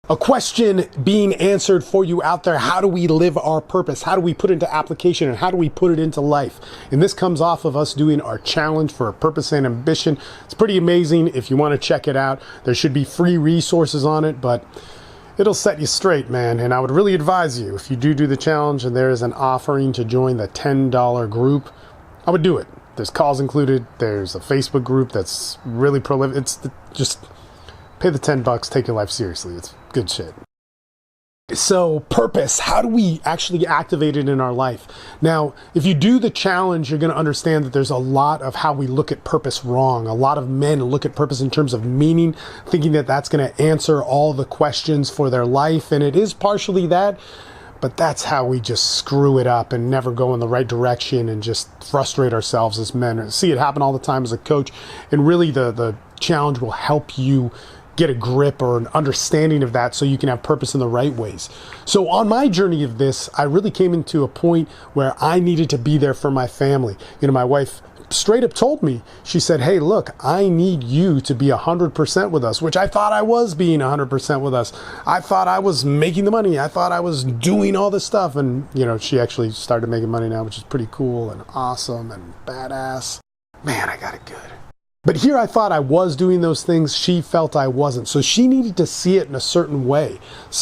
A question being answered for you out there. How do we live our purpose? How do we put it into application, and how do we put it into life? And this comes off of us doing our challenge for a purpose and ambition. It's pretty amazing. If you want to check it out, there should be free resources on it, but it'll set you straight, man. And I would really advise you, if you do the challenge and there is an offering to join the $10 group, I would do it. There's calls included. There's a Facebook group that's really prolific. Just pay the $10, take your life seriously. It's good shit. So purpose, how do we actually activate it in our life? Now, if you do the challenge, you're going to understand that there's a lot of how we look at purpose wrong. A lot of men look at purpose in terms of meaning, thinking that that's going to answer all the questions for their life. And it is partially that, but that's how we just screw it up and never go in the right direction and just frustrate ourselves as men. I see it happen all the time as a coach. And really the challenge will help you get a grip or an understanding of that so you can have purpose in the right ways. So on my journey of this, I really came into a point where I needed to be there for my family. You know, my wife straight up told me, she said, hey, look, I need you to be 100% with us, which I thought I was being 100% with us. I thought I was making the money. I thought I was doing all this stuff. And, you know, she actually started making money now, which is pretty cool and awesome and badass. Man, I got it good. But here I thought I was doing those things. She felt I wasn't. So she needed to see it in a certain way,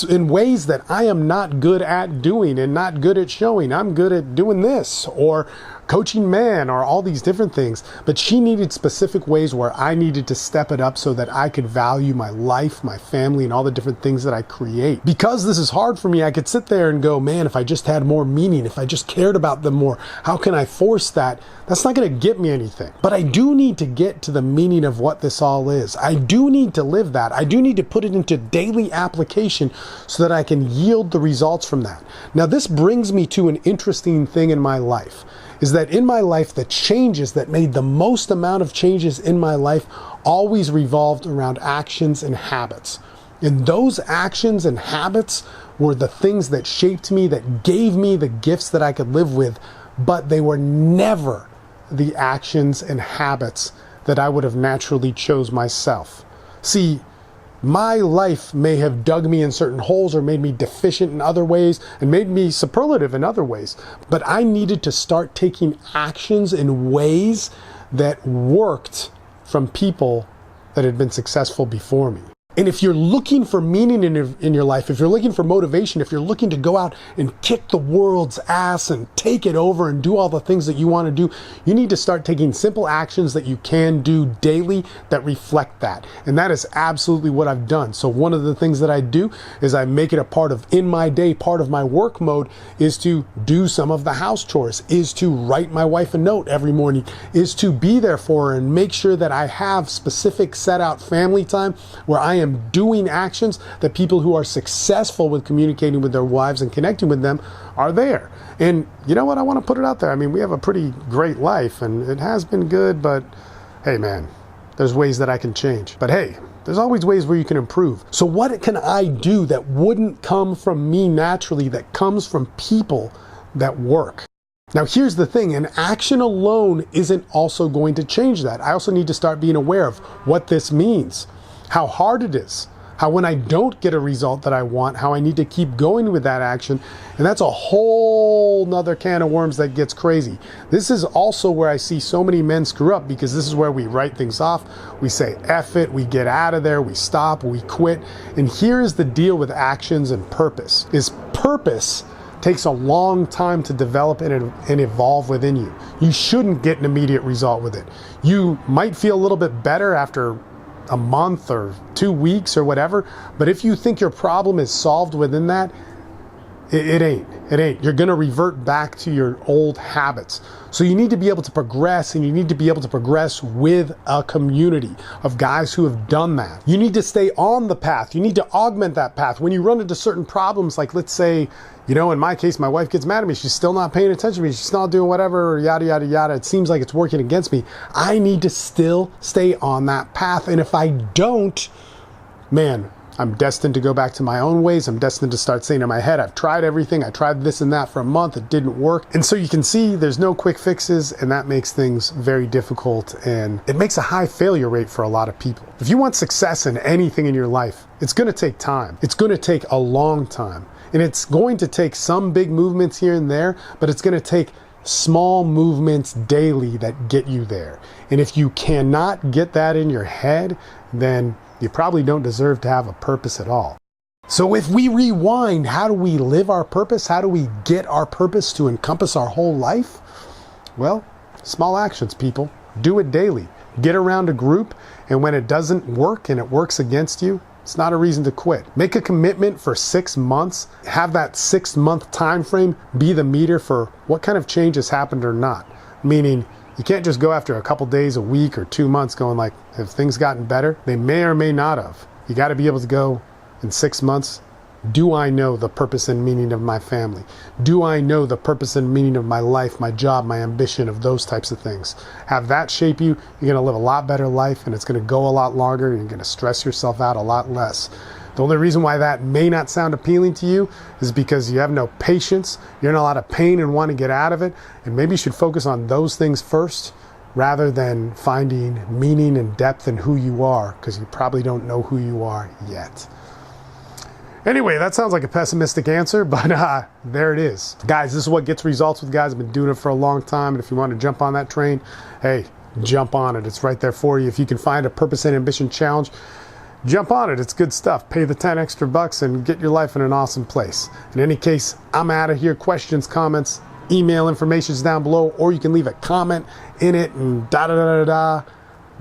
in ways that I am not good at doing and not good at showing. I'm good at doing this or coaching men or all these different things. But she needed specific ways where I needed to step it up so that I could value my life, my family, and all the different things that I create. Because this is hard for me, I could sit there and go, man, if I just had more meaning, if I just cared about them more, how can I force that? That's not going to get me anything. But I do need to get to the meaning of what this all is. I do need to live that. I do need to put it into daily application so that I can yield the results from that. Now, this brings me to an interesting thing in my life, is that in my life, the changes that made the most amount of changes in my life always revolved around actions and habits. And those actions and habits were the things that shaped me, that gave me the gifts that I could live with, but they were never the actions and habits that I would have naturally chose myself. See, my life may have dug me in certain holes or made me deficient in other ways and made me superlative in other ways, but I needed to start taking actions in ways that worked from people that had been successful before me. And if you're looking for meaning in your life, if you're looking for motivation, if you're looking to go out and kick the world's ass and take it over and do all the things that you want to do, you need to start taking simple actions that you can do daily that reflect that. And that is absolutely what I've done. So one of the things that I do is I make it a part of, in my day, part of my work mode is to do some of the house chores, is to write my wife a note every morning, is to be there for her and make sure that I have specific set out family time where I am doing actions that people who are successful with communicating with their wives and connecting with them are there. And you know what? I want to put it out there. I mean, we have a pretty great life and it has been good, but hey, man, there's ways that I can change. But hey, there's always ways where you can improve. So what can I do that wouldn't come from me naturally, that comes from people that work? Now, here's the thing, an action alone isn't also going to change that. I also need to start being aware of what this means, how hard it is, how when I don't get a result that I want, how I need to keep going with that action. And that's a whole nother can of worms that gets crazy. This is also where I see so many men screw up, because this is where we write things off. We say, F it, we get out of there, we stop, we quit. And here's the deal with actions and purpose, is purpose takes a long time to develop and evolve within you. You shouldn't get an immediate result with it. You might feel a little bit better after a month or 2 weeks or whatever, but if you think your problem is solved within that, it ain't. You're going to revert back to your old habits. So you need to be able to progress, and you need to be able to progress with a community of guys who have done that. You need to stay on the path. You need to augment that path. When you run into certain problems, like let's say, you know, in my case, my wife gets mad at me. She's still not paying attention to me. She's not doing whatever, yada, yada, yada. It seems like it's working against me. I need to still stay on that path. And if I don't, man, I'm destined to go back to my own ways. I'm destined to start saying in my head, I've tried everything. I tried this and that for a month. It didn't work. And so you can see there's no quick fixes, and that makes things very difficult, and it makes a high failure rate for a lot of people. If you want success in anything in your life, it's going to take time. It's going to take a long time, and it's going to take some big movements here and there, but it's going to take small movements daily that get you there. And if you cannot get that in your head, then you probably don't deserve to have a purpose at all. So if we rewind, how do we live our purpose? How do we get our purpose to encompass our whole life? Well, small actions, people. Do it daily. Get around a group, and when it doesn't work and it works against you, it's not a reason to quit. Make a commitment for 6 months. Have that 6-month time frame be the meter for what kind of change has happened or not. Meaning, you can't just go after a couple days, a week, or 2 months going like, have things gotten better? They may or may not have. You got to be able to go in 6 months. Do I know the purpose and meaning of my family? Do I know the purpose and meaning of my life, my job, my ambition, of those types of things? Have that shape you. You're going to live a lot better life, and it's going to go a lot longer, and you're going to stress yourself out a lot less. The only reason why that may not sound appealing to you is because you have no patience, you're in a lot of pain and want to get out of it, and maybe you should focus on those things first rather than finding meaning and depth in who you are, because you probably don't know who you are yet. Anyway, that sounds like a pessimistic answer, but there it is. Guys, this is what gets results with guys. I've been doing it for a long time, and if you want to jump on that train, hey, jump on it. It's right there for you. If you can find a purpose and ambition challenge, jump on it. It's good stuff. Pay the 10 extra bucks and get your life in an awesome place. In any case, I'm out of here. Questions, comments, email information is down below, or you can leave a comment in it and da da da da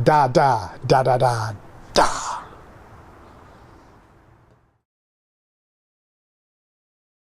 da da da da da da.